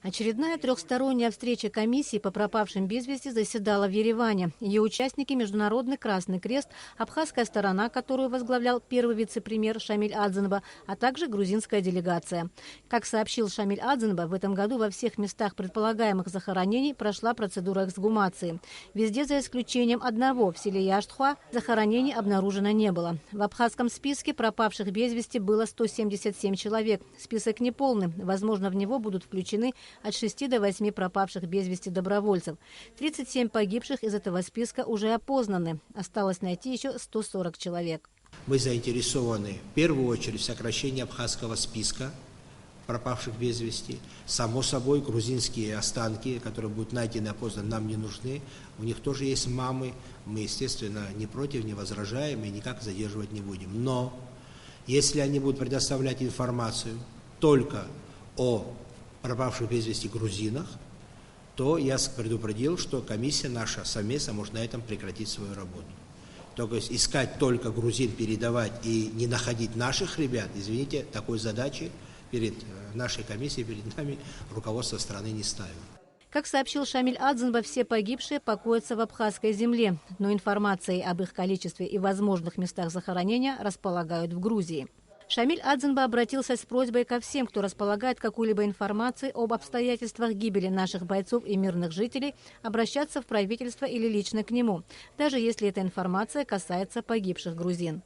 Очередная трехсторонняя встреча комиссии по пропавшим без вести заседала в Ереване. Ее участники – Международный Красный Крест, абхазская сторона, которую возглавлял первый вице-премьер Шамиль Адзенба, а также грузинская делегация. Как сообщил Шамиль Адзенба, в этом году во всех местах предполагаемых захоронений прошла процедура эксгумации. Везде, за исключением одного, в селе Яштхуа, захоронений обнаружено не было. В абхазском списке пропавших без вести было 177 человек. Список неполный. Возможно, в него будут включены от 6 до 8 пропавших без вести добровольцев. 37 погибших из этого списка уже опознаны. Осталось найти еще 140 человек. Мы заинтересованы в первую очередь в сокращении абхазского списка пропавших без вести. Само собой, грузинские останки, которые будут найдены и опознаны, нам не нужны. У них тоже есть мамы. Мы, естественно, не против, не возражаем и никак задерживать не будем. Но если они будут предоставлять информацию только о пропавших без вести грузинах, то я предупредил, что комиссия наша совместно может на этом прекратить свою работу. То есть искать только грузин, передавать и не находить наших ребят, извините, такой задачи перед нашей комиссией, перед нами руководство страны не ставит. Как сообщил Шамиль Адзенба, все погибшие покоятся в абхазской земле, но информацией об их количестве и возможных местах захоронения располагают в Грузии. Шамиль Адзенба обратился с просьбой ко всем, кто располагает какой-либо информацией об обстоятельствах гибели наших бойцов и мирных жителей, обращаться в правительство или лично к нему, даже если эта информация касается погибших грузин.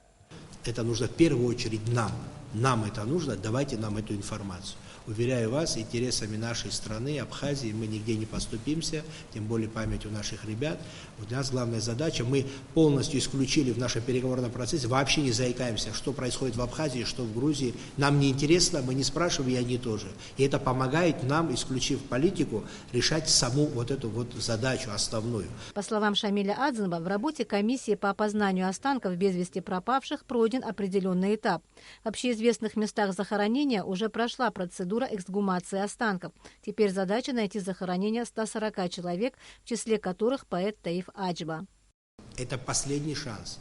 Это нужно в первую очередь нам. Нам это нужно, давайте нам эту информацию. Уверяю вас, интересами нашей страны, Абхазии, мы нигде не поступимся, тем более памятью наших ребят. Вот для нас главная задача, мы полностью исключили в нашем переговорном процессе, вообще не заикаемся, что происходит в Абхазии, что в Грузии. Нам не интересно, мы не спрашиваем, и они тоже. И это помогает нам, исключив политику, решать саму вот эту вот задачу основную. По словам Шамиля Адзенба, в работе комиссии по опознанию останков без вести пропавших пройден определенный этап. В общеизвестных местах захоронения уже прошла процедура эксгумации останков. Теперь задача найти захоронение 140 человек, в числе которых поэт Таиф Аджба. Это последний шанс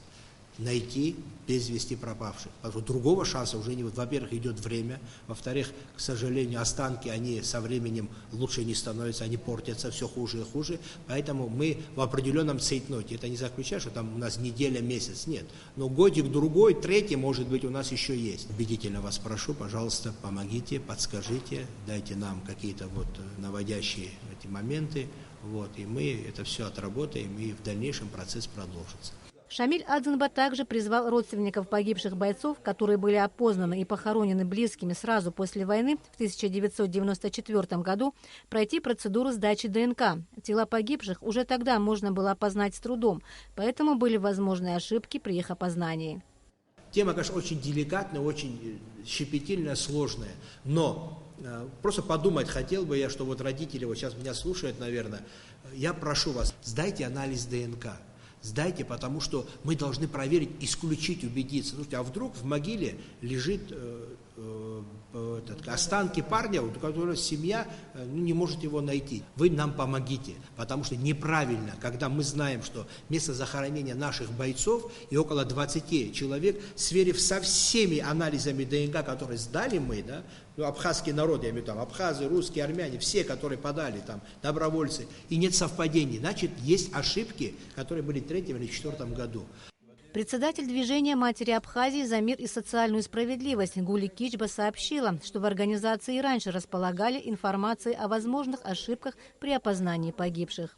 найти без вести пропавших. Потому что другого шанса уже нет. Во-первых, идет время. Во-вторых, к сожалению, останки, они со временем лучше не становятся, они портятся все хуже и хуже. Поэтому мы в определенном цейтноте. Это не заключает, что там у нас неделя, месяц. Нет. Но годик, другой, третий, может быть, у нас еще есть. Убедительно вас прошу, пожалуйста, помогите, подскажите, дайте нам какие-то вот наводящие эти моменты. Вот, и мы это все отработаем, и в дальнейшем процесс продолжится. Шамиль Адзенба также призвал родственников погибших бойцов, которые были опознаны и похоронены близкими сразу после войны в 1994 году, пройти процедуру сдачи ДНК. Тела погибших уже тогда можно было опознать с трудом, поэтому были возможны ошибки при их опознании. Тема, конечно, очень деликатная, очень щепетильная, сложная, но просто подумать хотел бы я, что вот родители вот сейчас меня слушают, наверное, я прошу вас, сдайте анализ ДНК. Сдайте, потому что мы должны проверить, исключить, убедиться. Слушайте, а вдруг в могиле лежит останки парня, у которого семья не может его найти. Вы нам помогите, потому что неправильно, когда мы знаем, что место захоронения наших бойцов и около 20 человек, сверив со всеми анализами ДНК, которые сдали мы, да, абхазский народ, я имею в виду, там, абхазы, русские, армяне, все, которые подали, там, добровольцы, и нет совпадений, значит, есть ошибки, которые были в 3-м или 4-м году. Председатель движения «Матери Абхазии за мир и социальную справедливость» Гули Кичба сообщила, что в организации и раньше располагали информацией о возможных ошибках при опознании погибших.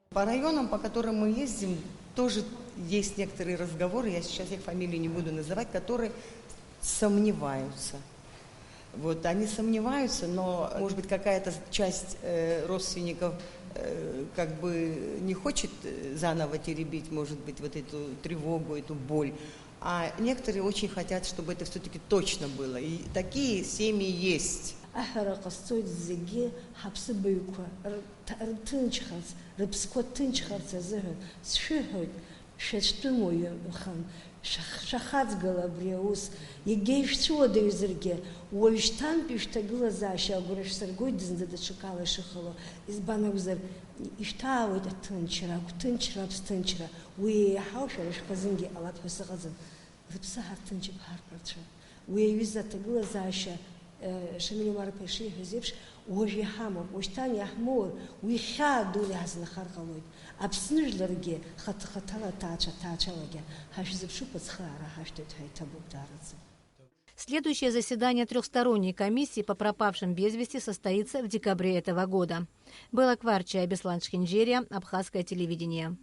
По районам, по которым мы ездим, тоже есть некоторые разговоры, я сейчас их фамилии не буду называть, которые сомневаются. Вот, они сомневаются, но, может быть, какая-то часть родственников как бы не хочет заново теребить, может быть, вот эту тревогу, эту боль. А некоторые очень хотят, чтобы это все-таки точно было. И такие семьи есть. Шахац Галабриус, Егейш Цода изерге, Уольштан пишта глазаща, Гуреш Саргой дизда шакала шахало, из банаузер, Иштау это тынчера, тынчера, Уи хаушариш пазинги алат хусагазан, Рипсахар тынчеп харпарча, Уи виза глазаща, Шамилю Марпеши, Хизипш, уажә иҳамоуп, уажәшьҭан иаҳмоур, уи хьаа дуны ҳазнахар ҟалоит. Аԥсны жәларгьы хаҭа-хаҭала, ҭаацәа-ҭаацәалагьы ҳашәзыԥшуп, ацхыраара ҳашәҭоит ҳәа иҭабуп даара. Следующее заседание трехсторонней комиссии по пропавшим без вести состоится в декабре этого года. Белла Кварчая, Беслан Шхинджерия, Абхазское телевидение.